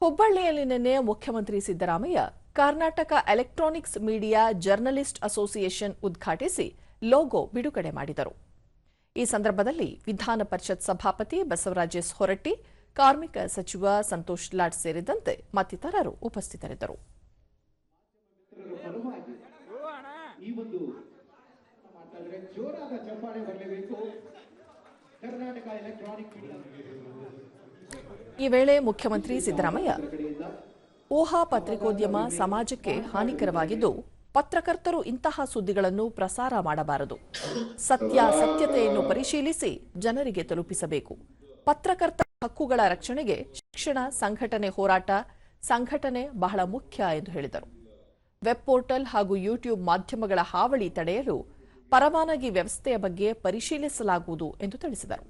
ಹುಬ್ಬಳ್ಳಿಯಲ್ಲಿ ನಿನ್ನೆ ಮುಖ್ಯಮಂತ್ರಿ Siddaramaiah Karnataka electronics media journalist association ಉದ್ಘಾಟಿಸಿ ಲೋಗೋ ಬಿಡುಗಡೆ ಮಾಡಿದರು. ಈ ಸಂದರ್ಭದಲ್ಲಿ ವಿಧಾನ ಪರಿಷತ್ ಸಭಾಪತಿ ಬಸವರಾಜ ಹೊರಟ್ಟಿ, ಕಾರ್ಮಿಕ ಸಚಿವ ಸಂತೋಷ್ ಲಾಡ್ ಸೇರಿದಂತೆ ಮತ್ತಿತರರು ಉಪಸ್ಥಿತರಿದ್ದರು. ಈ ವೇಳೆ ಮುಖ್ಯಮಂತ್ರಿ ಸಿದ್ದರಾಮಯ್ಯ ಊಹಾ ಪತ್ರಿಕೋದ್ಯಮ ಸಮಾಜಕ್ಕೆ ಹಾನಿಕರವಾಗಿದ್ದು, ಪತ್ರಕರ್ತರು ಇಂತಹ ಸುದ್ದಿಗಳನ್ನು ಪ್ರಸಾರ ಮಾಡಬಾರದು. ಸತ್ಯತೆಯನ್ನು ಪರಿಶೀಲಿಸಿ ಜನರಿಗೆ ತಲುಪಿಸಬೇಕು. ಪತ್ರಕರ್ತರ ಹಕ್ಕುಗಳ ರಕ್ಷಣೆಗೆ ಶಿಕ್ಷಣ, ಸಂಘಟನೆ, ಹೋರಾಟ, ಸಂಘಟನೆ ಬಹಳ ಮುಖ್ಯ ಎಂದು ಹೇಳಿದರು. ವೆಬ್ ಪೋರ್ಟಲ್ ಹಾಗೂ ಯೂಟ್ಯೂಬ್ ಮಾಧ್ಯಮಗಳ ಹಾವಳಿ ತಡೆಯಲು ಪರವಾನಗಿ ವ್ಯವಸ್ಥೆಯ ಬಗ್ಗೆ ಪರಿಶೀಲಿಸಲಾಗುವುದು ಎಂದು ತಿಳಿಸಿದರು.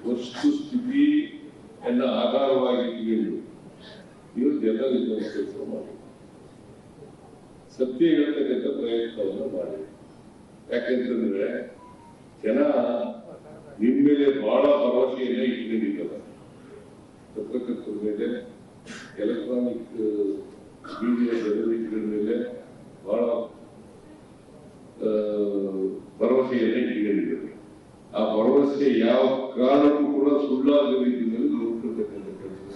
ವಸ್ತುಸ್ಥಿತಿಯನ್ನು ಆಧಾರವಾಗಿ ಇಟ್ಟಿಕೊಂಡು ಕೆಲಸ ಮಾಡಿ ಸತ್ಯ ಹೇಳ್ತಕ್ಕಂಥ ಪ್ರಯತ್ನವನ್ನು ಮಾಡಿ. ಯಾಕೆಂತಂದ್ರೆ ಜನ ನಿಮ್ಮ ಮೇಲೆ ಬಹಳ ಭರವಸೆಯನ್ನ ಇಟ್ಕೊಂಡಿದ್ದಾರೆ. ಪತ್ರಕರ್ತರ ಮೇಲೆ, ಎಲೆಕ್ಟ್ರಾನಿಕ್ ಮೀಡಿಯಾ ಜರ್ನಲಿಸ್ಟ್ಗಳ ಮೇಲೆ ಬಹಳ ಭರವಸೆಯನ್ನ ಇಟ್ಕೊಂಡಿದ್ದಾರೆ. ಆ ಭರವಸೆ ಯಾವ ಕಾರಣಕ್ಕೂ ಕೂಡ ಸುಳ್ಳಾದ ರೀತಿಯಲ್ಲಿ ನೋಡ್ಕೊಳ್ತಕ್ಕಂಥ ಕೆಲಸ